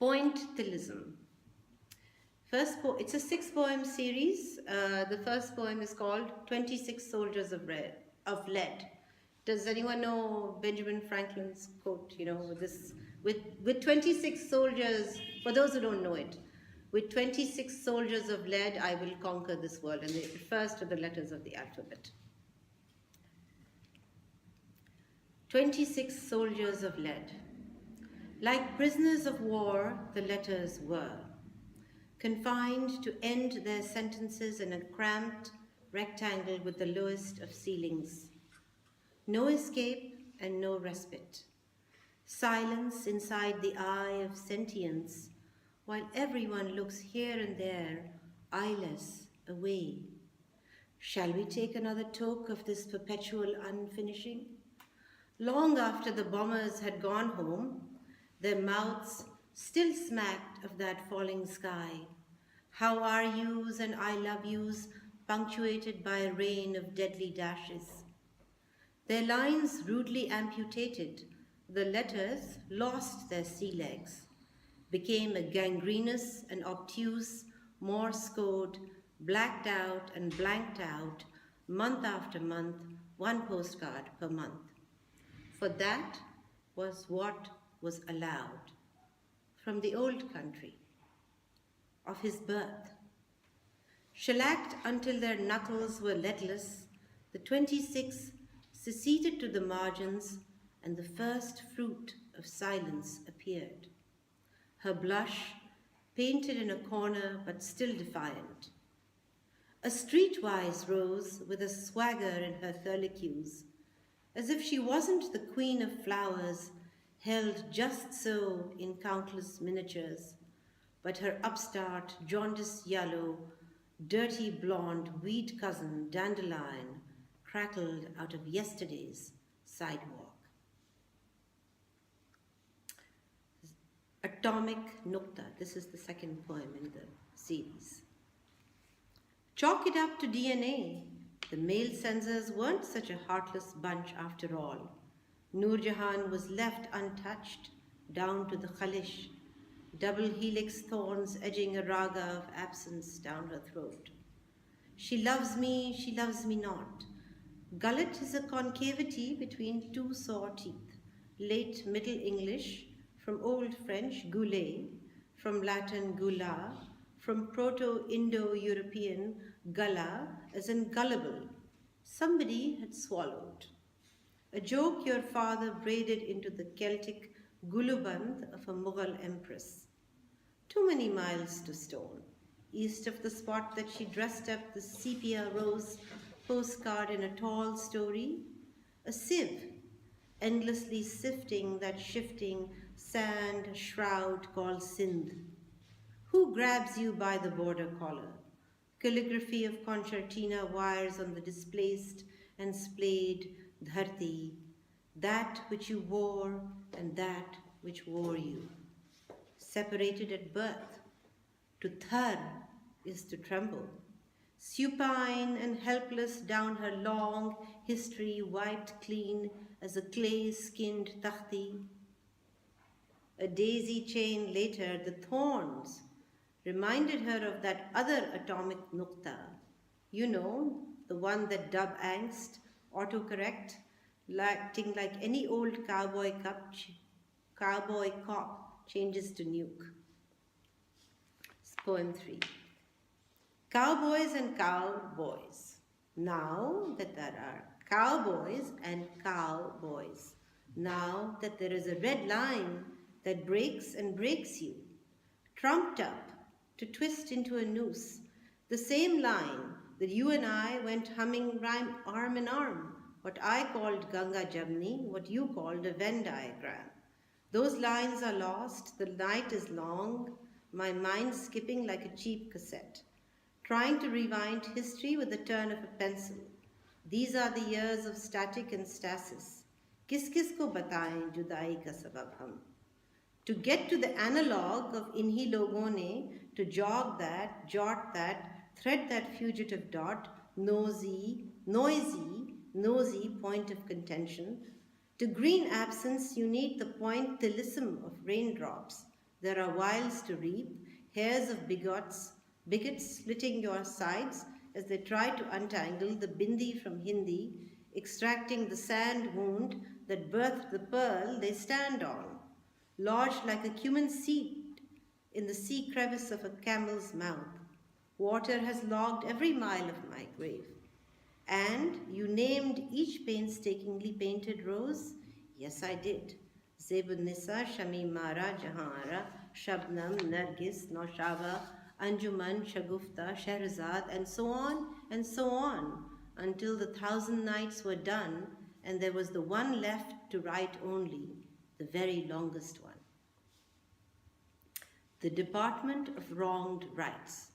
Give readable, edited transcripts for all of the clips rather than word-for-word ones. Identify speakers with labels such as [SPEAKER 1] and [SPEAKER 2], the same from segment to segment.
[SPEAKER 1] Pointillism. It's a 6-poem series. The first poem is called 26 Soldiers of Lead. Does anyone know Benjamin Franklin's quote, with 26 soldiers, for those who don't know it, with 26 soldiers of lead, I will conquer this world. And it refers to the letters of the alphabet. 26 soldiers of lead. Like prisoners of war, the letters were, confined to end their sentences in a cramped rectangle with the lowest of ceilings. No escape and no respite. Silence inside the eye of sentience, while everyone looks here and there, eyeless, away. Shall we take another toke of this perpetual unfinishing? Long after the bombers had gone home, their mouths still smacked of that falling sky. How are yous and I love yous punctuated by a rain of deadly dashes. Their lines rudely amputated, the letters lost their sea legs, became a gangrenous and obtuse Morse code, blacked out and blanked out, month after month, one postcard per month. For that was what was allowed from the old country of his birth. Shellacked until their knuckles were leadless, the 26 seceded to the margins, and the first fruit of silence appeared. Her blush, painted in a corner but still defiant. A streetwise rose with a swagger in her thurlicues, as if she wasn't the queen of flowers, held just so in countless miniatures, but her upstart, jaundiced yellow, dirty blonde weed cousin dandelion crackled out of yesterday's sidewalk. Atomic Nukta. This is the second poem in the series. Chalk it up to DNA. The male censors weren't such a heartless bunch after all. Noor Jahan was left untouched, down to the khalish, double helix thorns edging a raga of absence down her throat. She loves me not. Gullet is a concavity between two sore teeth, late Middle English, from Old French, goulet, from Latin gula, from Proto-Indo-European gullah, as in gullible. Somebody had swallowed. A joke your father braided into the Celtic guluband of a Mughal empress. Too many miles to Stone, east of the spot that she dressed up the sepia rose postcard in a tall story, a sieve, endlessly sifting that shifting sand shroud called Sindh. Who grabs you by the border collar? Calligraphy of concertina wires on the displaced and splayed dharti, that which you wore and that which wore you. Separated at birth, to thar is to tremble. Supine and helpless down her long history wiped clean as a clay-skinned takhti. A daisy chain later, the thorns reminded her of that other atomic nukta. You know, the one that dub angst, autocorrect, acting like any old cowboy cop changes to nuke. Poem 3. Cowboys and cowboys. Now that there are cowboys and cowboys, now that there is a red line that breaks and breaks you, trumped up to twist into a noose, the same line that you and I went humming rhyme arm in arm, what I called Ganga Jamni, what you called a Venn diagram. Those lines are lost, the night is long, my mind skipping like a cheap cassette, trying to rewind history with the turn of a pencil. These are the years of static and stasis. Kis kis ko bataएं जुदाई का सबब हम. To get to the analog of inhi logon ne, to jog that, jot that, thread that fugitive dot, noisy point of contention. To green absence, you need the pointillism of raindrops, There are wiles to reap, hairs of bigots slitting your sides as they try to untangle the bindi from Hindi, extracting the sand wound that birthed the pearl they stand on, lodged like a cumin seed in the sea crevice of a camel's mouth. Water has logged every mile of my grave. And you named each painstakingly painted rose? Yes, I did. Zebun Nisa, Shamim Mara, Jahara, Shabnam, Nargis, Noshava, Anjuman, Shagufta, Shahrazad, and so on, until the 1,000 nights were done, and there was the one left to write only, the very longest one. The Department of Wronged Rights.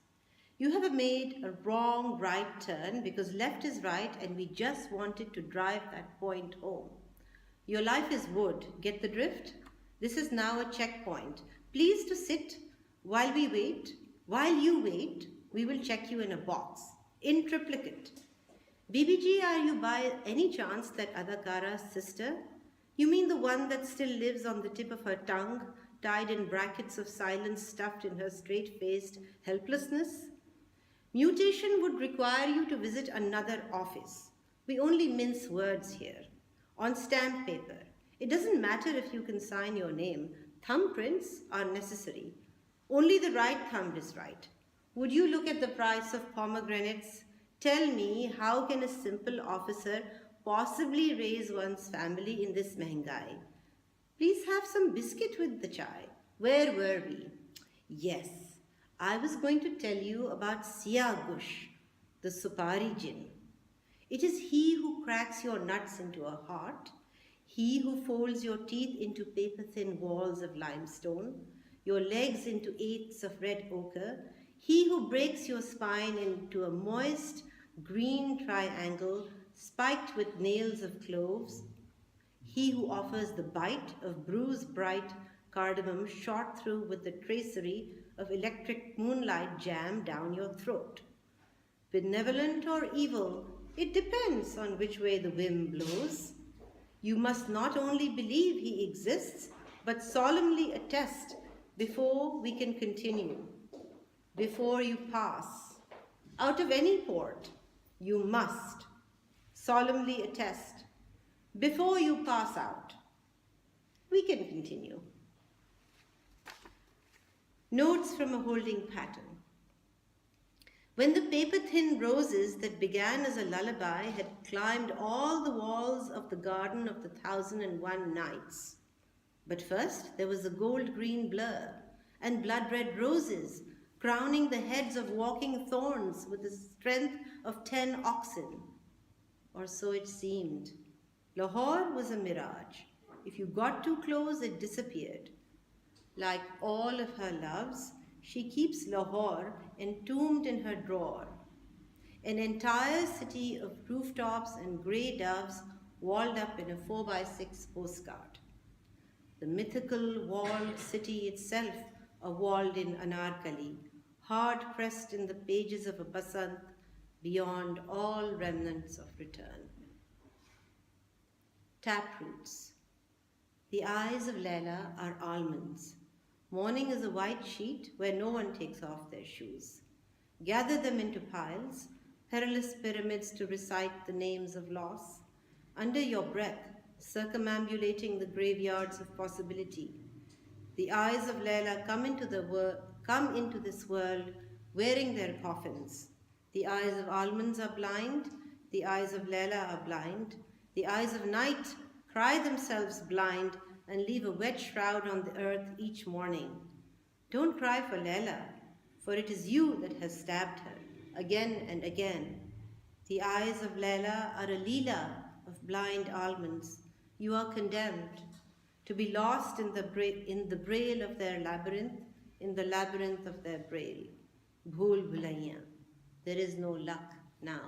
[SPEAKER 1] You have made a wrong right turn because left is right and we just wanted to drive that point home. Your life is wood. Get the drift? This is now a checkpoint. Please to sit while we wait. While you wait, we will check you in a box. In triplicate. BBG, are you by any chance that Adakara's sister? You mean the one that still lives on the tip of her tongue, tied in brackets of silence stuffed in her straight-faced helplessness? Mutation would require you to visit another office. We only mince words here. On stamp paper. It doesn't matter if you can sign your name. Thumbprints are necessary. Only the right thumb is right. Would you look at the price of pomegranates? Tell me, how can a simple officer possibly raise one's family in this mehengai? Please have some biscuit with the chai. Where were we? Yes. I was going to tell you about Siyagush, the Supari Jinn. It is he who cracks your nuts into a heart, he who folds your teeth into paper-thin walls of limestone, your legs into eighths of red ochre, he who breaks your spine into a moist green triangle spiked with nails of cloves, he who offers the bite of bruise-bright cardamom shot through with the tracery of electric moonlight jam down your throat. Benevolent or evil, it depends on which way the wind blows. You must not only believe he exists, but solemnly attest before we can continue. Before you pass out of any port, you must solemnly attest before you pass out. We can continue. Notes from a holding pattern. When the paper-thin roses that began as a lullaby had climbed all the walls of the garden of the 1,001 nights. But first there was a gold-green blur and blood-red roses crowning the heads of walking thorns with the strength of 10 oxen. Or so it seemed. Lahore was a mirage. If you got too close, it disappeared. Like all of her loves, she keeps Lahore entombed in her drawer. An entire city of rooftops and grey doves walled up in a 4x6 postcard. The mythical walled city itself, a walled-in Anarkali, hard-pressed in the pages of a Basant beyond all remnants of return. Taproots. The eyes of Laila are almonds. Morning is a white sheet where no one takes off their shoes. Gather them into piles, perilous pyramids to recite the names of loss. Under your breath, circumambulating the graveyards of possibility. The eyes of Laila come into this world wearing their coffins. The eyes of almonds are blind. The eyes of Laila are blind. The eyes of night cry themselves blind and leave a wet shroud on the earth each morning. Don't cry for Laila, for it is you that has stabbed her, again and again. The eyes of Laila are a leela of blind almonds. You are condemned to be lost in the braille of their labyrinth, in the labyrinth of their braille. Bhool bhulaiyan. There is no luck now.